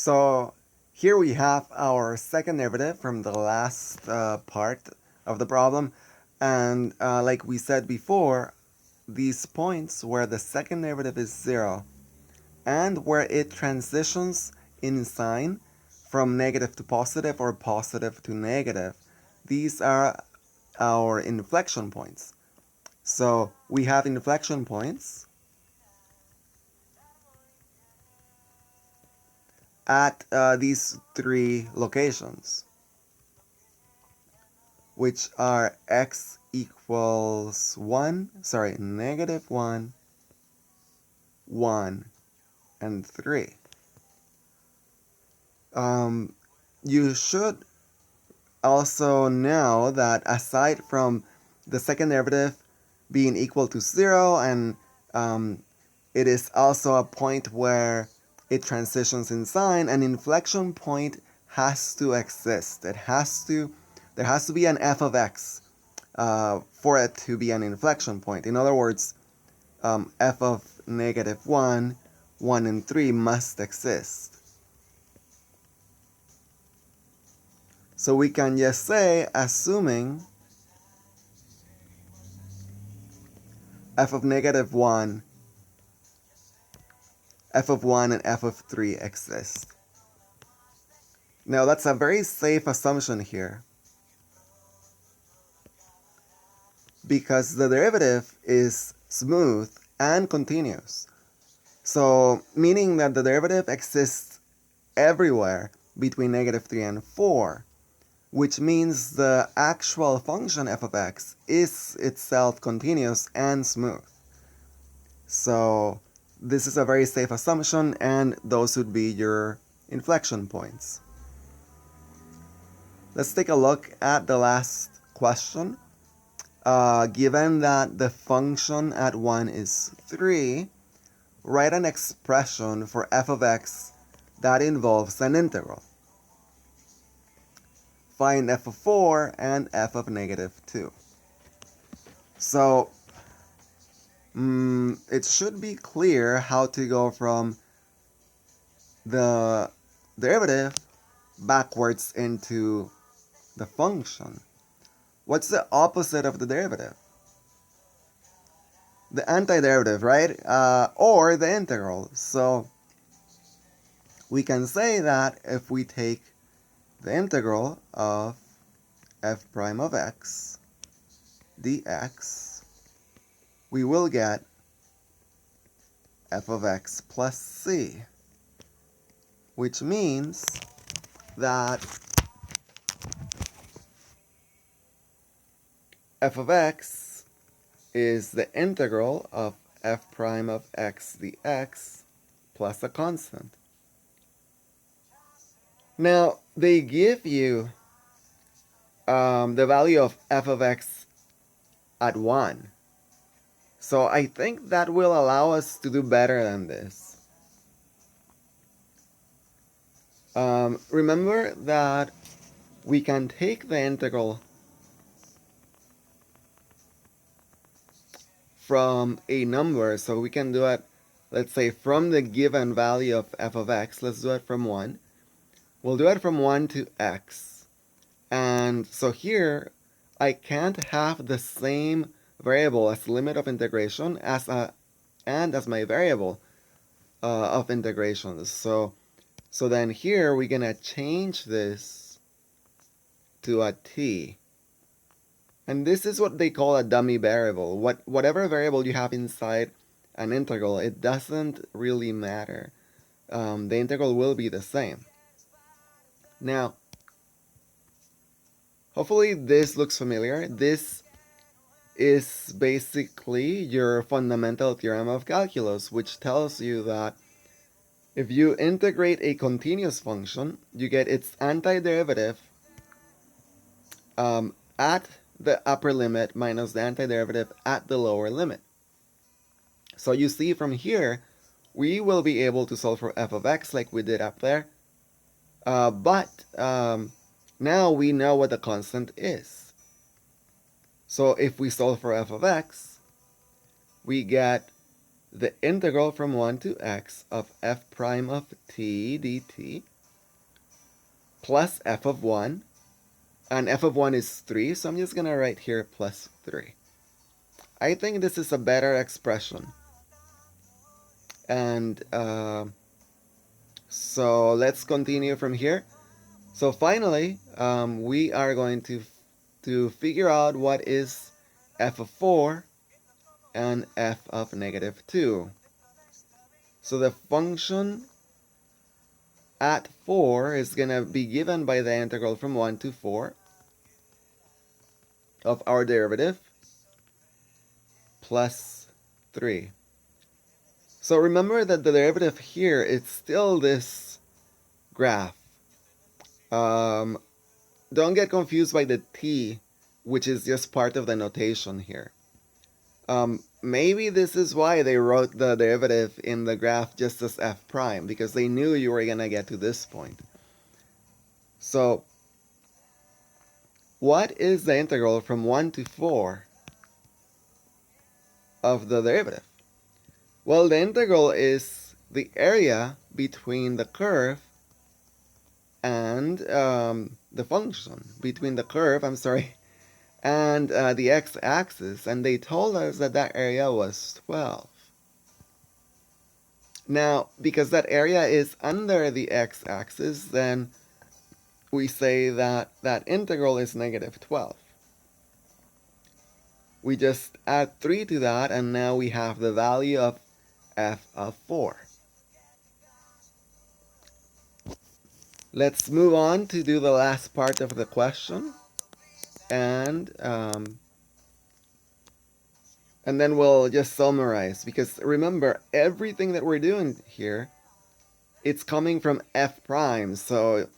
So here we have our second derivative from the last part of the problem. And like we said before, these points where the second derivative is 0 and where it transitions in sign from negative to positive or positive to negative, these are our inflection points. So we have inflection points at these three locations, which are x equals 1, negative 1, 1, and 3. You should also know that aside from the second derivative being equal to 0, and it is also a point where it transitions in sign, an inflection point has to exist. There has to be an f of x for it to be an inflection point. In other words, f of negative 1, 1, and 3 must exist. So we can just say, assuming f of negative 1, f of 1, and f of 3 exist. Now that's a very safe assumption here, because the derivative is smooth and continuous. So meaning that the derivative exists everywhere between negative 3 and 4, which means the actual function f of x is itself continuous and smooth. So this is a very safe assumption, and those would be your inflection points. Let's take a look at the last question. Given that the function at 1 is 3, write an expression for f of x that involves an integral. Find f of 4 and f of negative 2. So it should be clear how to go from the derivative backwards into the function. What's the opposite of the derivative? The antiderivative, right? Or the integral. So we can say that if we take the integral of f prime of x dx, we will get f of x plus c, which means that f of x is the integral of f prime of x dx plus a constant. Now, they give you the value of f of x at 1. So I think that will allow us to do better than this. Remember that we can take the integral from a number, so we can do it, let's say, from the given value of f of x. Let's do it from 1. We'll do it from 1 to x. And so here, I can't have the same variable as limit of integration as my variable of integration. So then here, we're going to change this to a t. And this is what they call a dummy variable. Whatever variable you have inside an integral, it doesn't really matter. The integral will be the same. Now, hopefully this looks familiar. This is basically your fundamental theorem of calculus, which tells you that if you integrate a continuous function, you get its antiderivative at the upper limit minus the antiderivative at the lower limit. So you see from here, we will be able to solve for f of x like we did up there. But now we know what the constant is. So if we solve for f of x, we get the integral from 1 to x of f prime of t dt plus f of 1. And f of 1 is 3, so I'm just going to write here plus 3. I think this is a better expression. And so let's continue from here. So finally, we are going to figure out what is f of 4 and f of negative 2. So the function at 4 is going to be given by the integral from 1 to 4 of our derivative plus 3. So remember that the derivative here is still this graph. Don't get confused by the t, which is just part of the notation here. Maybe this is why they wrote the derivative in the graph just as f prime, because they knew you were going to get to this point. So what is the integral from 1 to 4 of the derivative? Well, the integral is the area between the curve and the function, between the curve, and the x-axis, and they told us that that area was 12. Now, because that area is under the x-axis, then we say that that integral is negative 12. We just add 3 to that, and now we have the value of f of 4. Let's move on to do the last part of the question, and then we'll just summarize, because remember, everything that we're doing here, it's coming from f prime, so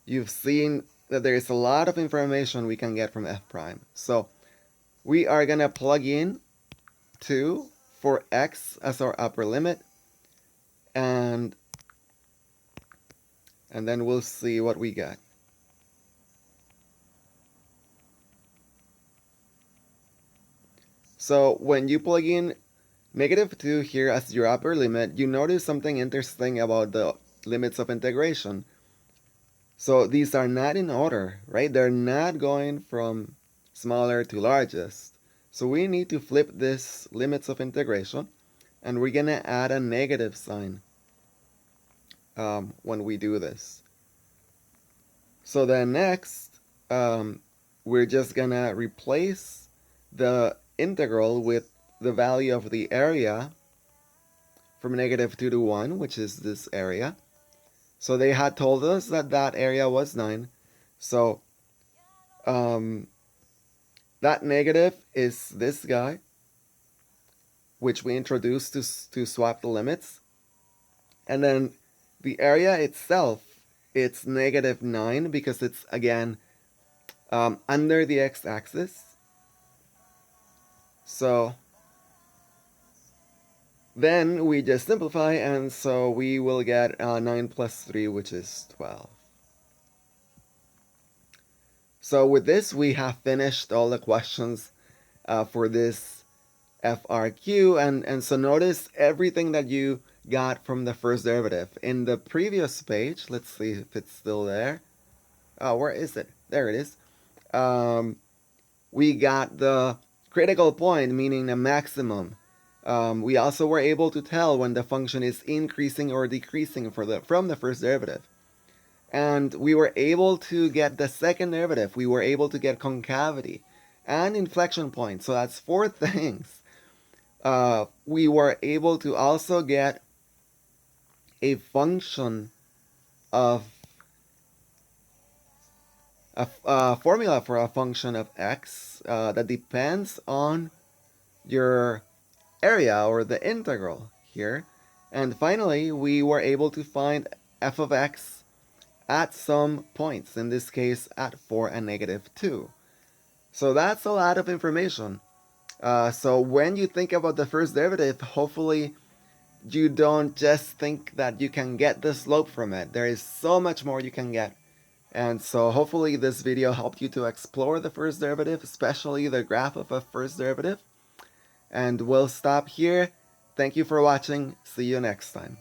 you've seen that there is a lot of information we can get from f prime. So we are going to plug in 2 for x as our upper limit, and then we'll see what we get. So when you plug in negative 2 here as your upper limit, you notice something interesting about the limits of integration. So these are not in order, right? They're not going from smaller to largest. So we need to flip this limits of integration, and we're going to add a negative sign when we do this. So then next, we're just going to replace the integral with the value of the area from negative 2 to 1, which is this area. So they had told us that that area was 9. So that negative is this guy, which we introduced to swap the limits. And then the area itself, it's negative 9 because it's, again, under the x-axis. So then we just simplify, and so we will get 9 plus 3, which is 12. So with this, we have finished all the questions for this FRQ, and so notice everything that you got from the first derivative. In the previous page, let's see if it's still there. Oh, where is it? There it is. We got the critical point, meaning the maximum. We also were able to tell when the function is increasing or decreasing from the first derivative. And we were able to get the second derivative. We were able to get concavity and inflection point. So that's 4 things. We were able to also get a function of a formula for a function of x that depends on your area or the integral here. And finally, we were able to find f of x at some points, in this case at 4 and negative 2. So that's a lot of information. So when you think about the first derivative, hopefully you don't just think that you can get the slope from it. There is so much more you can get. And so hopefully this video helped you to explore the first derivative, especially the graph of a first derivative. And we'll stop here. Thank you for watching. See you next time.